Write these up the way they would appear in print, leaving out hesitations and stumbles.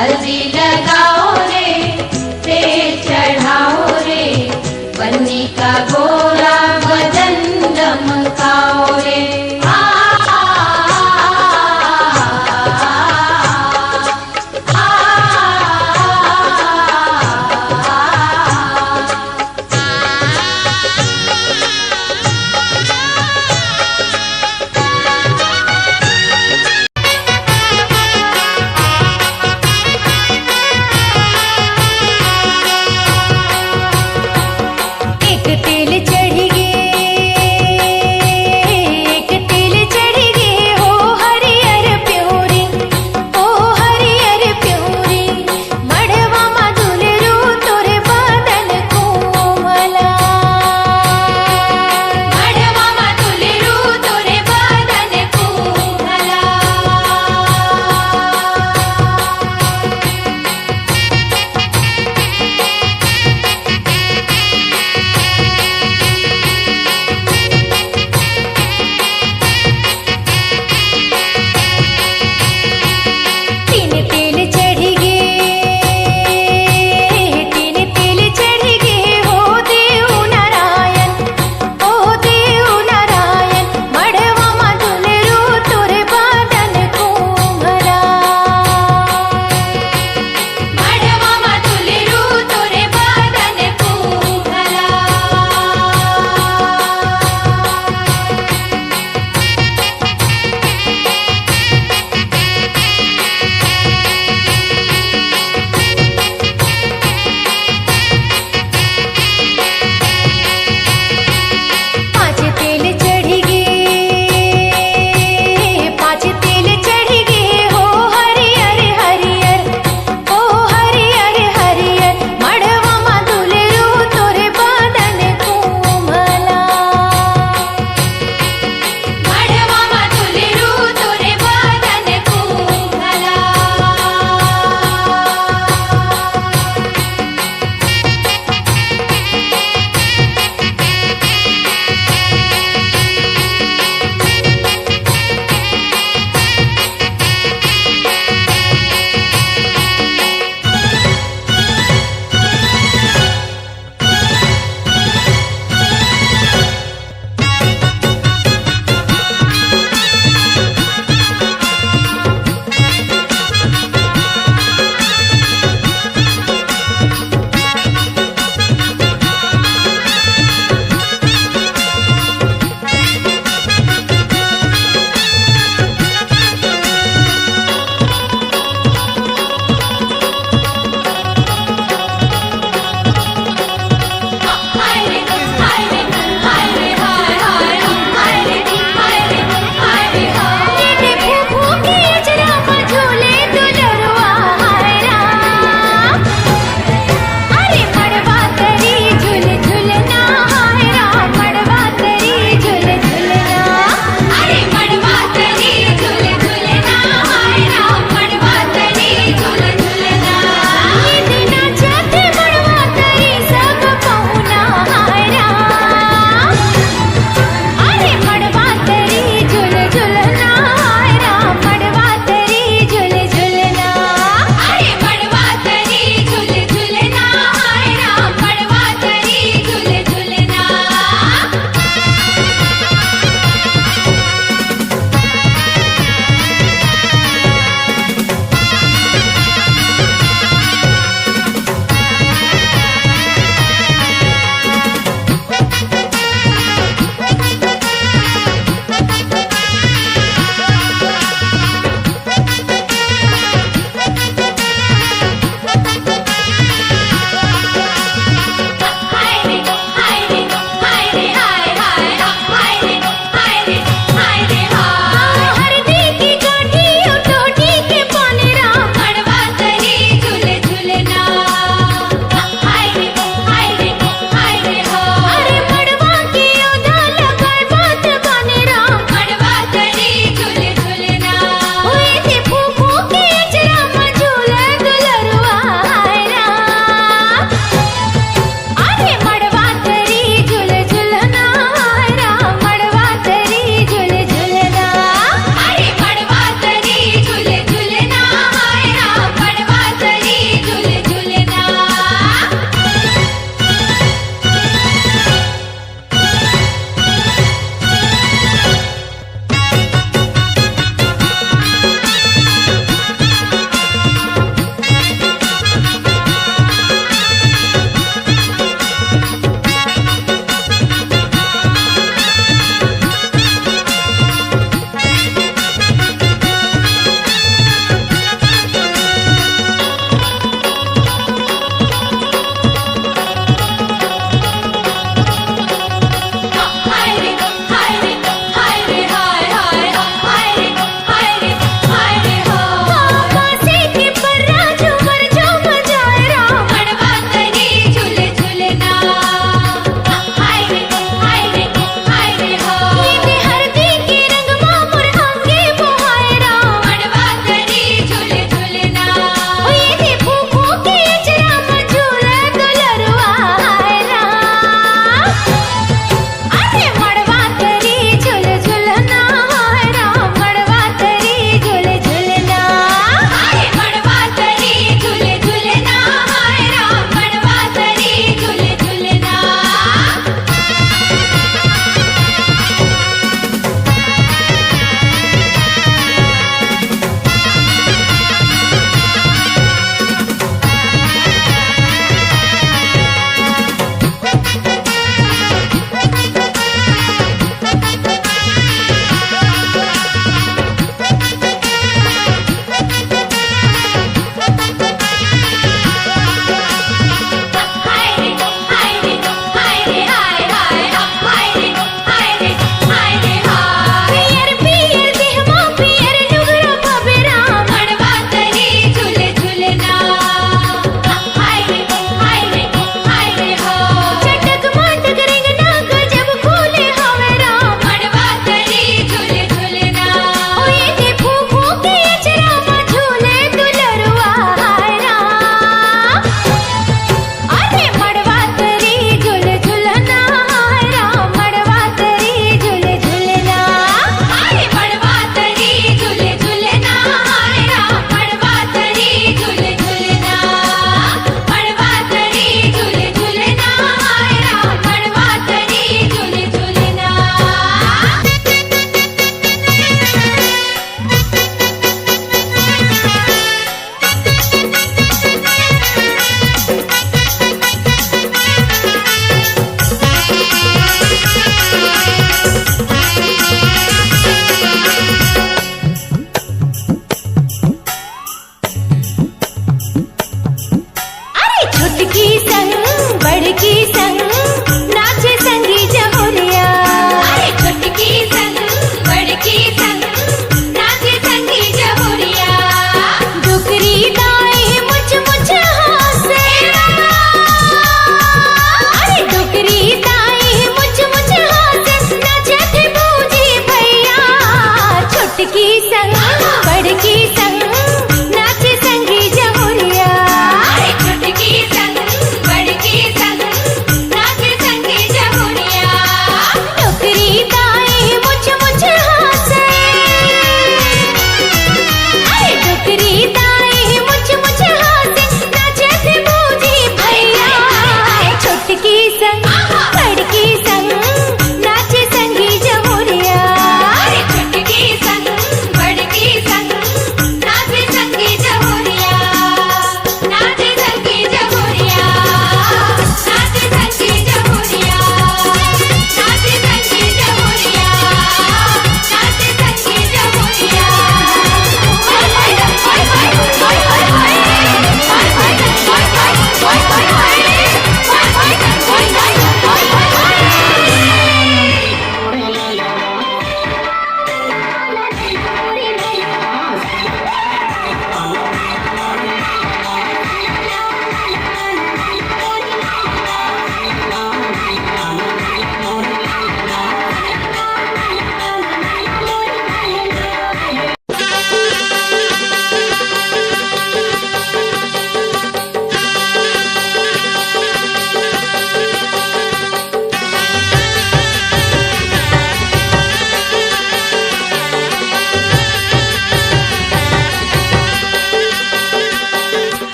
हल्दी लगाओ रे, तेल चढ़ाओ रे, बन्नी का गोरा बदन दमकाओ रे।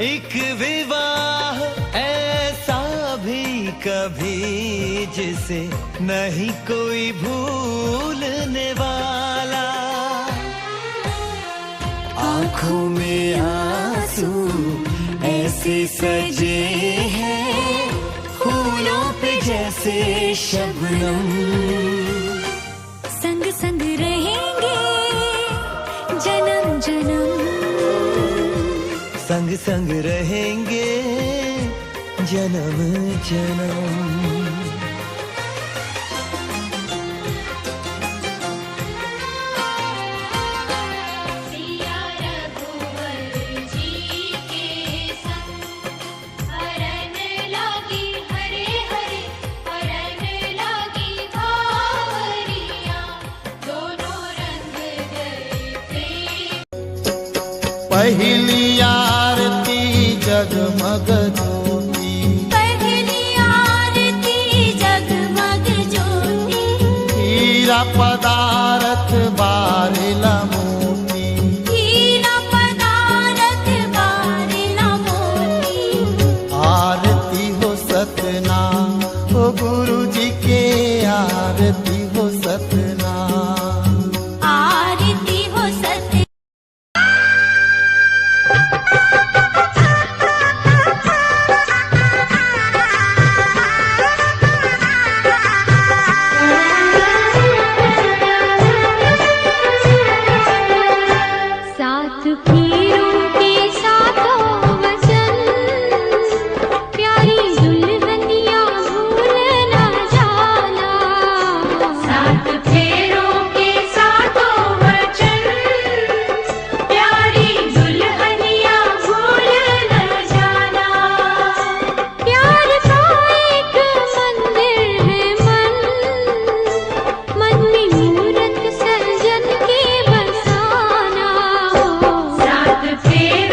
एक विवाह ऐसा भी कभी जिसे नहीं कोई भूलने वाला। आंखों में आंसू ऐसे सजे हैं फूलों पे जैसे शबनम। संग संग रहेंगे जन्म जन्म, संग संग रहेंगे जन्म जन्म। सिया रघुवर जी के संग हरन लागी हरे हरे, हरन लागी भावरिया, दोनों रंग गए प्रेम। पहली आरती जगमग ज्योति, पहली आरती जगमग ज्योति, हीरा पदारथ बारिला मोती। हीरा पदारथ बारिला मोती। आरती हो सतनाम, ओ गुरु जी के आरती हो सतनाम। आरती हो सत्य। सात पीरों के सातों वचन, प्यारी दुल्हनिया भूल न जाना। सात फेरों के सातों वचन, प्यारी दुल्हनिया भूल न जाना। प्यार का एक मंदिर है मन, मन में मूरत सजन के बसाना। सात फेरों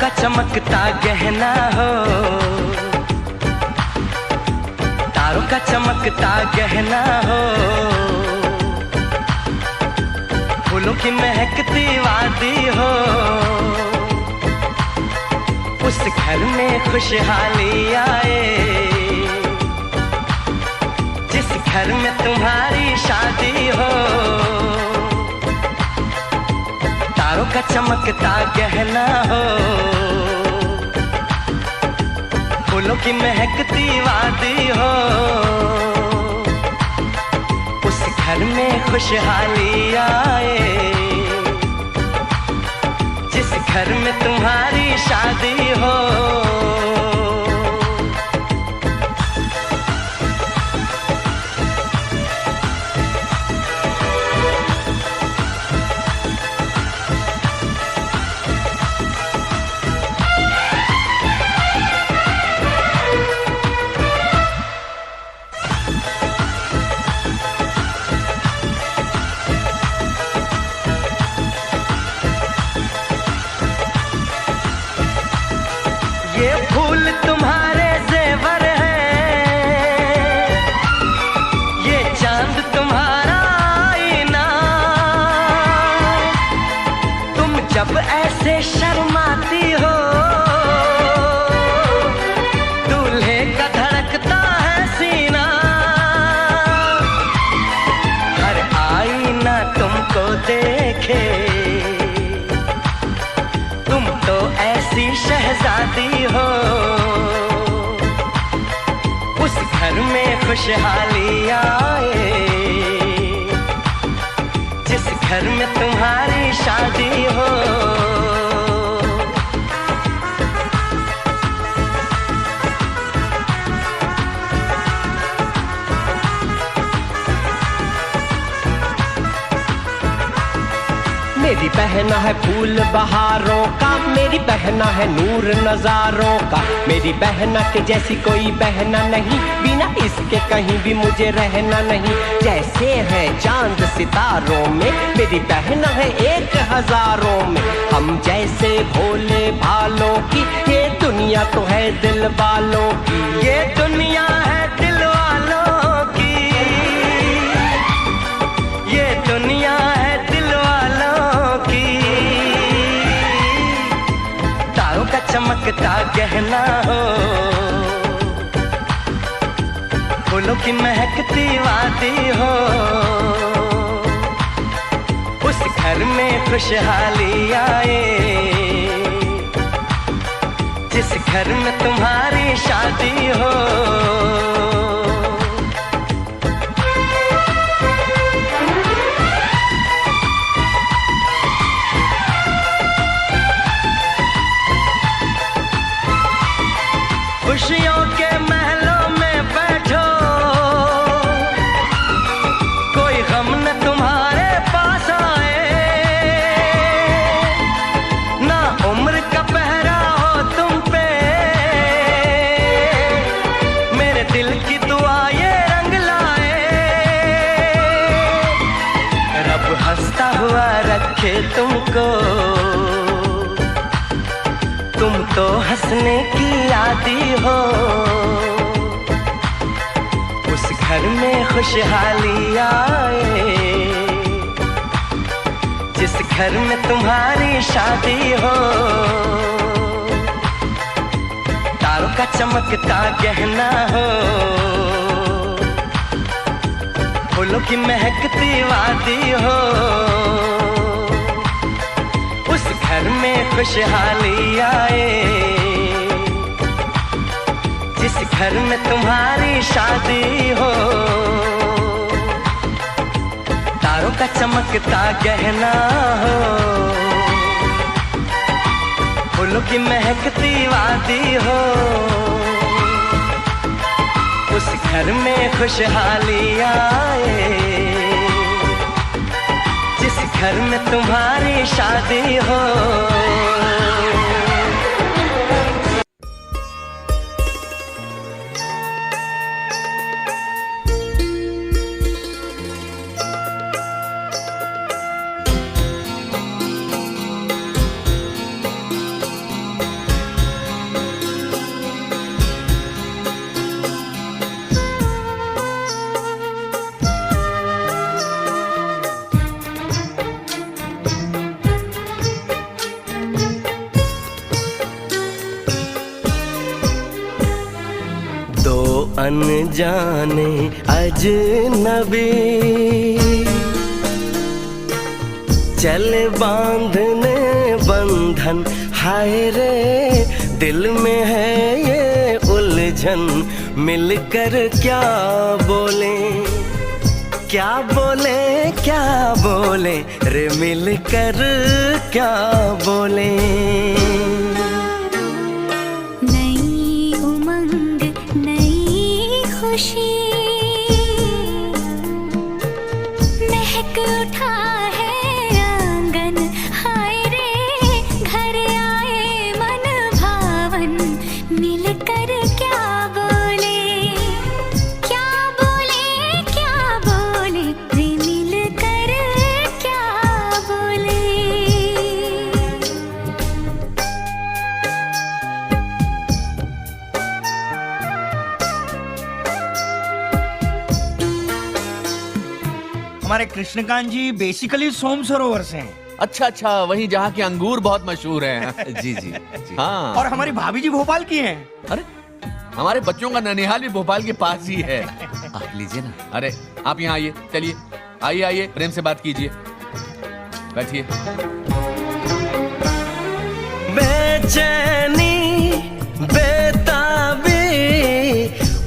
का चमकता गहना हो, तारों का चमकता गहना हो, फूलों की महकती वादी हो, उस घर में खुशहाली आए, जिस घर में तुम्हारी शादी हो। तारों का चमकता गहना हो, फूलों की महकती वादी हो, उस घर में खुशहाली आए, जिस घर में तुम्हारी शादी हो। ये फूल तुम्हारे जेवर हैं, ये चांद तुम्हारा आईना, तुम जब ऐसे शर्माती हो, दूल्हे का धड़कता है सीना, हर आईना तुमको देखे, तुम तो ऐसी शहजादी हो, उस घर में खुशहाली आए, जिस घर में तुम्हारी शादी हो। मेरी बहना है फूल बहारों का, मेरी बहना है नूर नजारों का, मेरी बहना के जैसी कोई बहना नहीं, बिना इसके कहीं भी मुझे रहना नहीं। जैसे है चांद सितारों में, मेरी बहना है 1000 में, हम जैसे भोले भालों की, ये दुनिया तो है दिल वालों की, ये दुनिया है दिल वालों की, ये दुनिया है दिल वालों की। तारों का चमकता गहना हो, फूलों की महकती वादी हो, उस घर में खुशहाली आए, जिस घर में तुम्हारी शादी हो। खुशियों के महलों में बैठो, कोई गम न तुम्हारे पास आए, ना उम्र का पहरा हो तुम पे, मेरे दिल की दुआ ये रंग लाए, रब हंसता हुआ रखे तुमको, तुम तो हंसने की आदी हो, उस घर में खुशहाली आए, जिस घर में तुम्हारी शादी हो। तारों का चमकता गहना हो, फूलों की महकती वादी हो, उस घर में खुशहाली आए, जिस घर में तुम्हारी शादी हो। तारों का चमकता गहना हो, फूलों की महकती वादी हो, उस घर में खुशहाली आए, जिस घर में तुम्हारी शादी हो। अनजाने अजनबी चले बांधने बंधन, हाय रे दिल में है ये उलझन, मिलकर क्या बोले, क्या बोले, क्या बोले रे मिलकर क्या बोले। नई उमंग नई खुशी महक उठा है आंगन, हाय रे घर आए मन भावन, मिलकर क्या बोले, क्या बोले, क्या बोले रे मिलकर क्या बोले। हमारे कृष्णकांत जी बेसिकली सोम सरोवर से हैं। अच्छा अच्छा, वही जहाँ के अंगूर बहुत मशहूर हैं। जी जी जी। हाँ। और हमारी भाभी जी भोपाल की हैं। अरे हमारे बच्चों का ननिहाल भी भोपाल के पास ही है। आप लीजिए ना। अरे आप यहाँ आइए, चलिए आइए आइए, प्रेम से बात कीजिए, बैठिए। बेचैनी बेताबी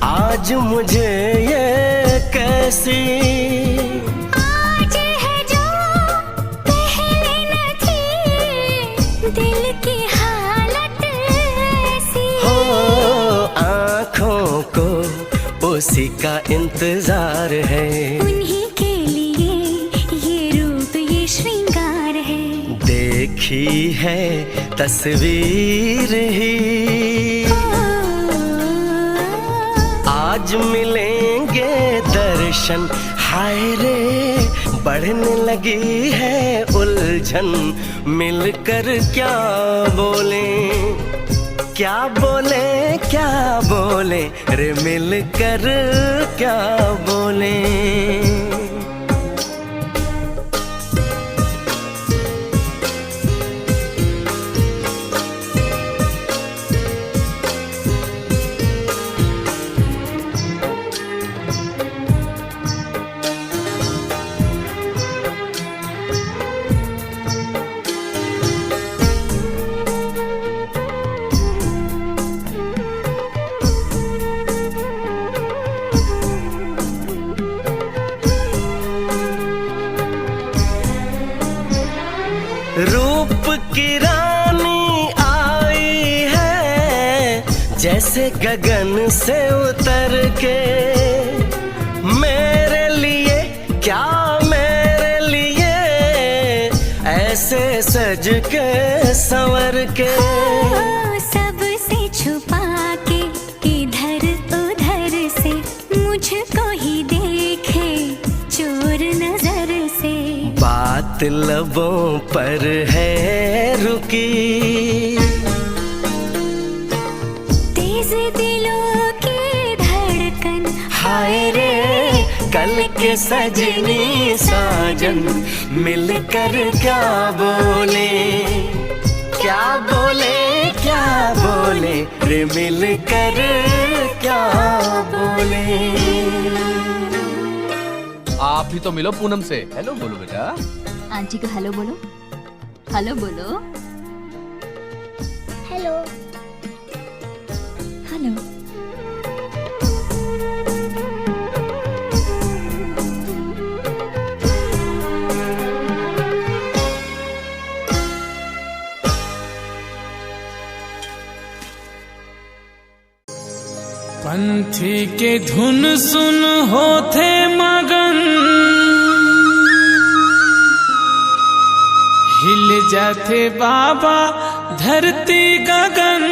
आज मुझे ये कैसी, आज है जो पहले न थी, दिल की हालत ऐसी, हो आँखों को उसी का इंतजार है, उन्हीं के लिए ये रूप ये श्रृंगार है, देखी है तस्वीर ही आज मिलेंगे दर्शन, हाय रे बढ़ने लगी है उलझन, मिलकर क्या बोले, क्या बोले, क्या बोले रे मिलकर क्या बोले। रूप की रानी आई है जैसे गगन से उतर के, मेरे लिए क्या मेरे लिए ऐसे सज के संवर के, सबसे छुपा के इधर उधर से मुझको ही देखे चोर नजर से, बात लबों पर है रुकी, तेज दिलों की धड़कन, हाय रे कल के सजनी साजन, मिलकर क्या बोले, क्या बोले, क्या बोले रे मिलकर क्या बोले। आप ही तो मिलो पूनम से, हेलो बोलो बेटा। आंटी को हेलो बोलो, हेलो बोलो, हेलो हेलो। पंथी के धुन सुन होते मगन, हिल जाते बाबा धरती गगन,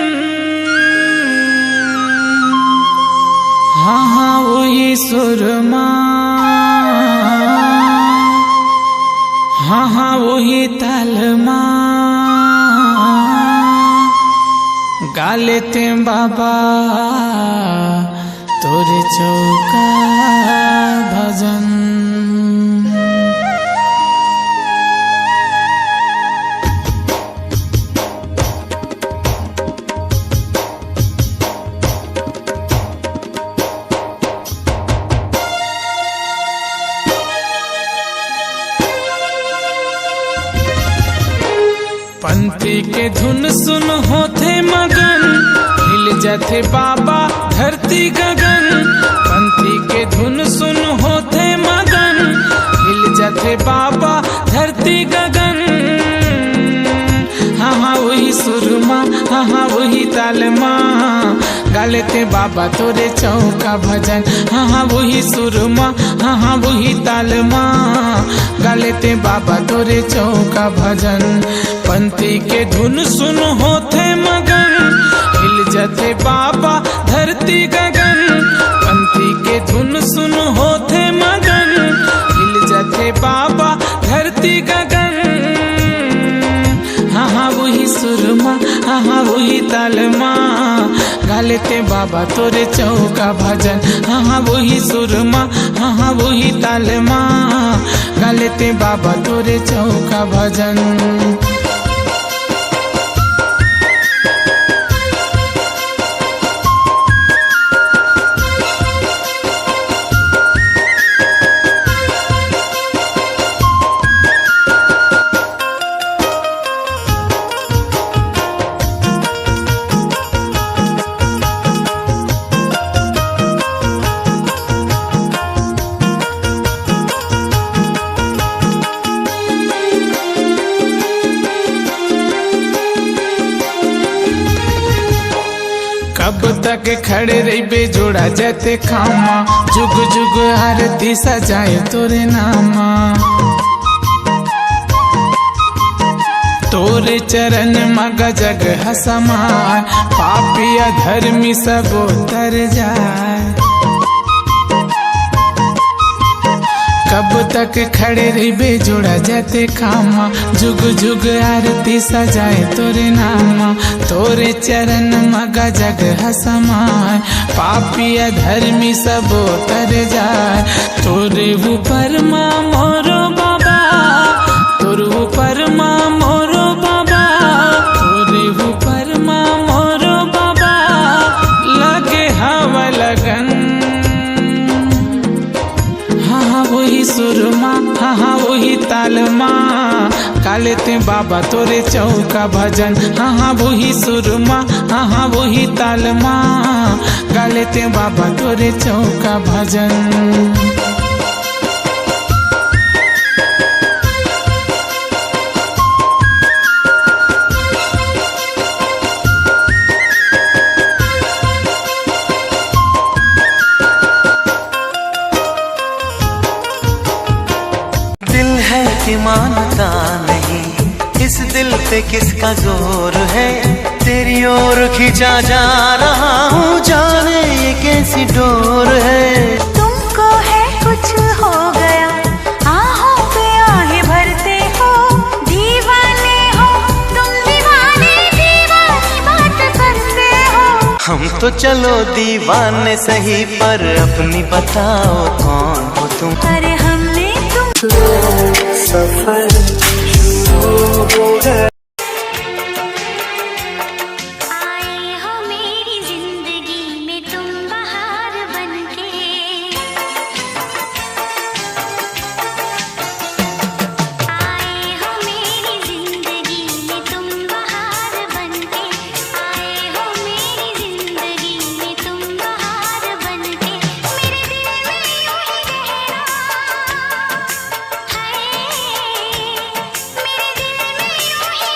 हाँ हाँ वही सुरमा, हाँ हाँ वही तालमा, गा लेते बाबा तोरे चौका भजन। पंथी के धुन सुन होते मगन, हिल जाते बाबा धरती गगन। पंथी के धुन सुन होते मगन, हिल जाते बाबा धरती गगन। हाँ हाँ वही सुरमा, हाँ हाँ वही तालमा, गालेते बाबा तोरे चौका भजन। हाँ हाँ वही सुरमा, हाँ हाँ वही तालमा, गालेते बाबा तोरे चौका भजन। पंथी के धुन सुन होते मगन, हिल जाते बाबा धरती गगन। पंथी के धुन सुन होते मगन, हिल जाते बाबा धरती गगन। हाँ हाँ वही सुरमा, हाँ हाँ वही तालमा, गालेते बाबा तोरे चौका भजन। हाँ हाँ वही सुरमा, हाँ हाँ वही तालमा, गालेते बाबा तोरे चौका भजन। कब तक खड़े रही बेजोड़ा जैते खामा, जुग जुग आरती सजाए तोरे नामा। तोरे चरण मग जग हसमाए, पापी अधर्मी सब उतर जाए। कब तक खड़े रही बेजोड़ा जैते खामा, जुग जुग आरती सजाए तोरे नामा। तोरे चरण मगा जग हसमाए, पापी अधर्मी सब उतर जाए। तोरे ऊपर माँ मोरो बाबा, तोरे ऊपर माँ मोरो बाबा, तोरे ऊपर माँ मोरो बाबा, लगे हवा लगन। हाँ हाँ वही सुरमा, हाँ हाँ वही तालमा, गालेते बाबा तोरे चौका भजन। हाँ हाँ वही सुरमा, हाँ हाँ वही तालमा, गालेते बाबा तोरे चौका भजन। कि मानता नहीं इस दिल पे किसका जोर है, तेरी ओर खींचा जा रहा हूँ, जाने ये कैसी डोर है। तुमको है कुछ हो गया, आहों पे आहें भरते हो, दीवाने हो तुम, दीवाने दीवानी बात करते हो। हम तो चलो दीवाने सही, पर अपनी बताओ कौन हो तुम। अरे हमने तुम सफर शुरू हो गया। आए हो मेरी जिंदगी में तुम बहार बनके, आए हो मेरी जिंदगी में तुम बहार बनके, आए हो मेरी जिंदगी में तुम बहार बनके। मेरे दिल में यूं ही रहना है, मेरे दिल में यूं ही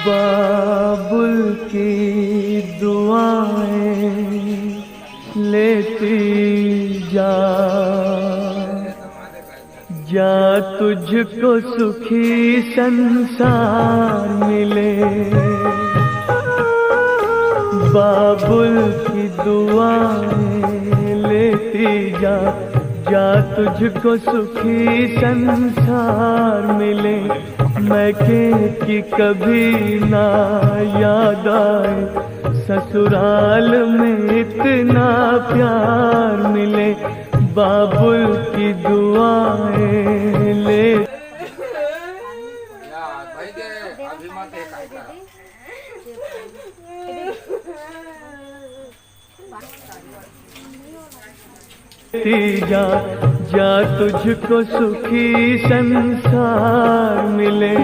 बाबुल की दुआएं लेती जा, जा तुझको सुखी संसार मिले। बाबुल की दुआएं लेती जा, जा तुझको सुखी संसार मिले। मैके की कभी ना याद आए, ससुराल में इतना प्यार मिले। बाबुल की दुआएं ले। जा, जा तुझको सुखी संसार मिले।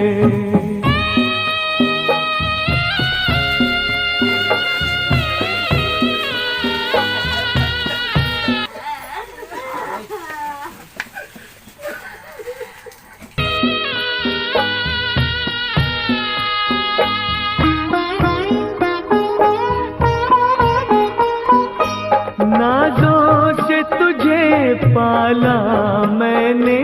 पाला मैंने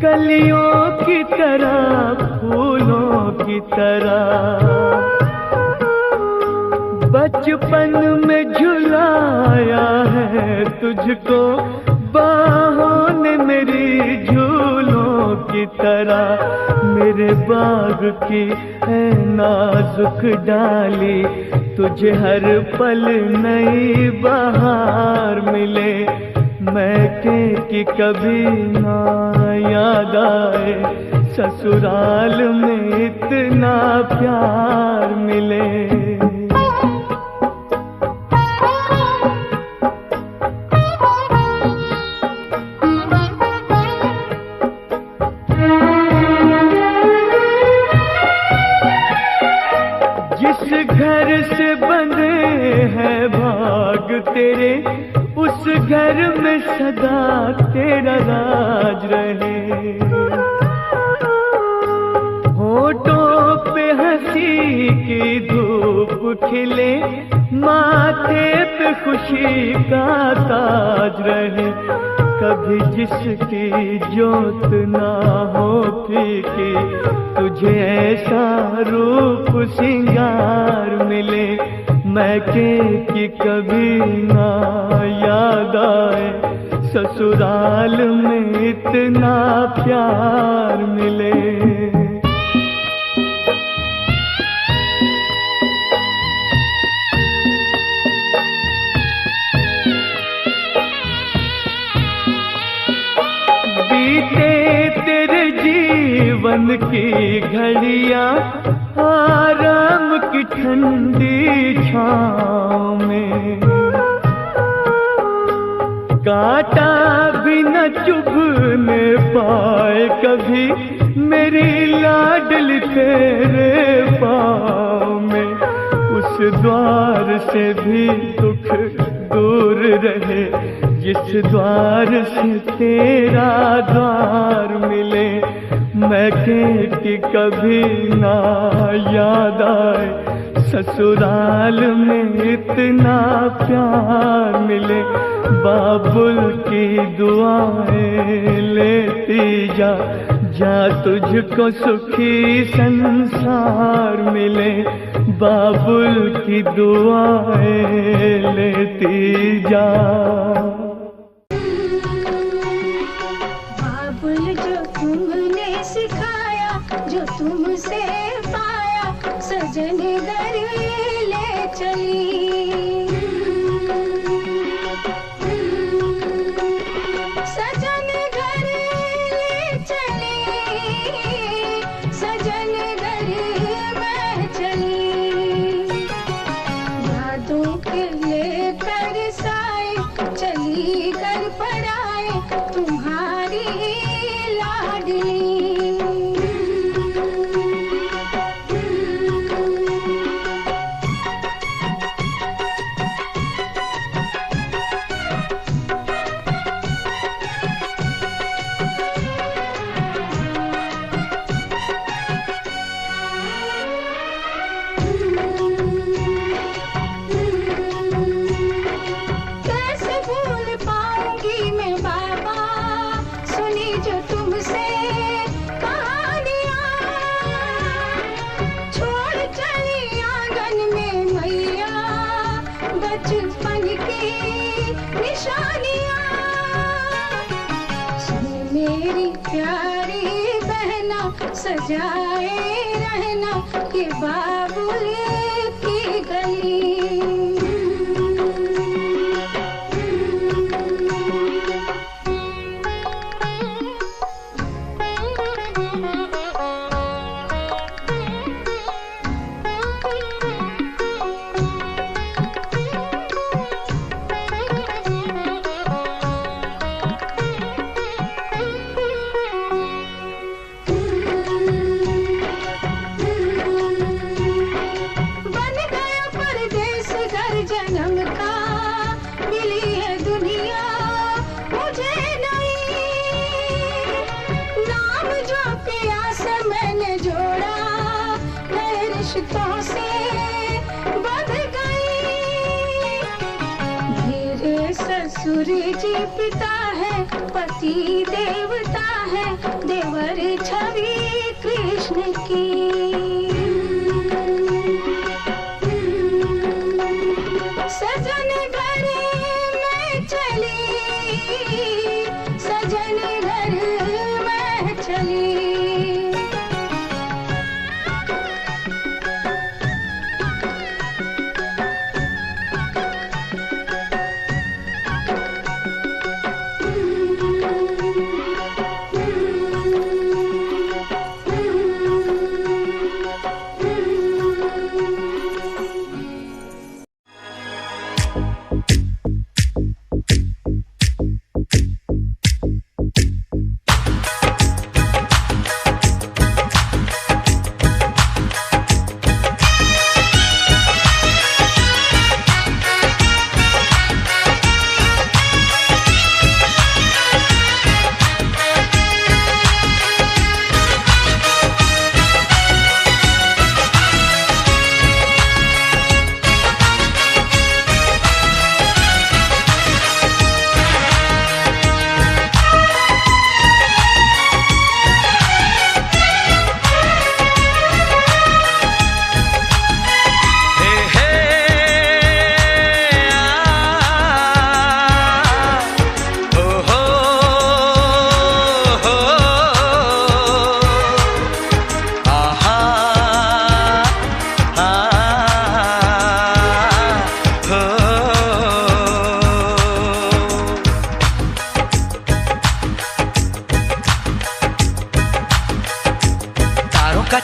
कलियों की तरह, फूलों की तरह। बचपन में झुलाया है तुझको बाहों ने मेरी झूलों की तरह। मेरे बाग की है नाजुक डाली, तुझे हर पल नई बहार मिले। मैके की कभी ना याद आए, ससुराल में इतना प्यार मिले। जिस घर से बंधे हैं भाग तेरे, उस घर में सदा तेरा राज रहे। होठों पे हंसी की धूप खिले, माथे पे खुशी का ताज रहे। कभी जिसकी जोत ना हो फीकी, तुझे ऐसा रूप सिंगार मिले। मैके की कभी ना याद आए, ससुराल में इतना प्यार मिले। बीते तेरे जीवन की घड़ियां आराम की ठंडी छाँव में, कांटा भी न चुभने पाए कभी मेरी लाडली तेरे पाँव में। उस द्वार से भी दुख दूर रहे, जिस द्वार से तेरा द्वार मिले। मैके की कभी ना याद आए, ससुराल में इतना प्यार मिले। बाबुल की दुआएं लेती जा, जा तुझको सुखी संसार मिले। बाबुल की दुआएं लेती जा। बाबुल जो तुमने सिखाया, जो तुमसे पाया, सजन घर ले चली। सजन घर ले चली, सजन घर मैं चली। यादों के लेकर साए चली घर पर आए, तुम्हारी लाडली। जाए रहना ये बाबुल की गली। ससुर जी पिता है, पति देवता है, देवर छवि कृष्ण की। सजन घर में चली, सजन घर में चली।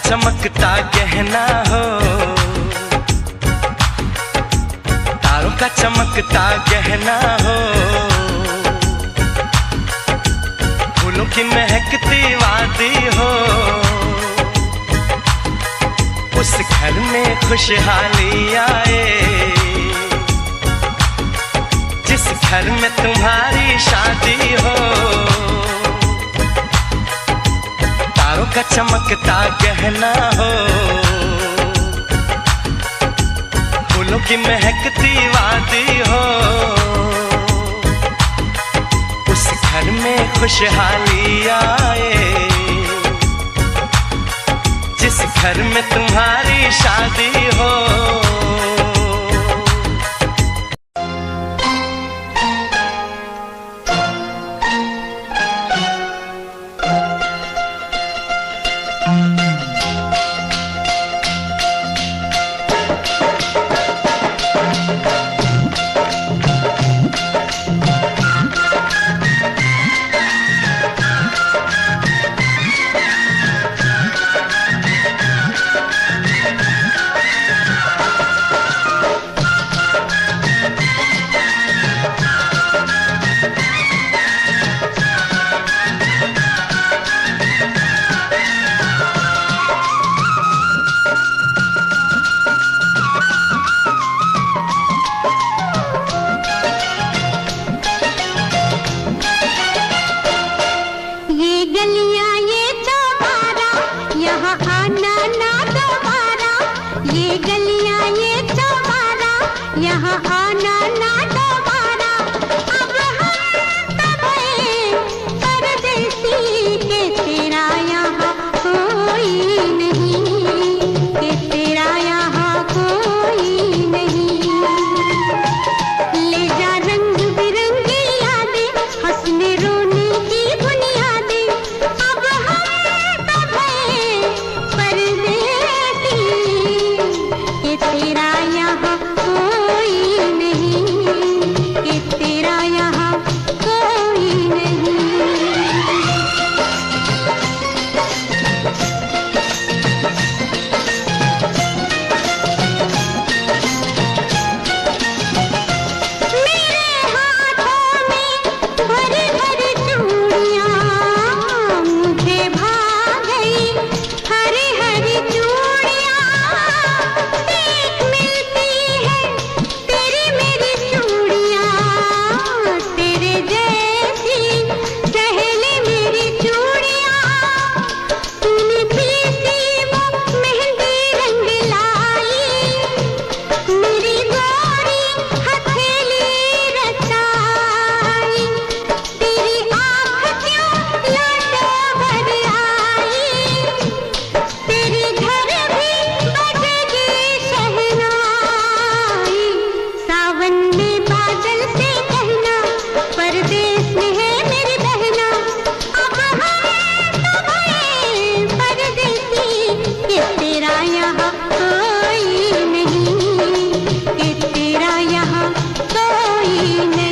चमकता गहना हो, तारों का चमकता गहना हो, फूलों की महकती वादी हो, उस घर में खुशहाली आए जिस घर में तुम्हारी शादी हो। तारों का चमकता गहना हो, फूलों की महकती वादी हो, उस घर में खुशहाली आए जिस घर में तुम्हारी शादी हो। यहाँ कोई नहीं, कि तेरा यहाँ कोई नहीं।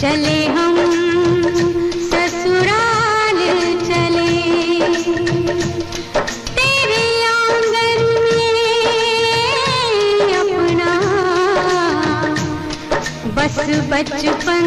चले हम ससुराल चले, तेरे आंगन में अपना बस बचपन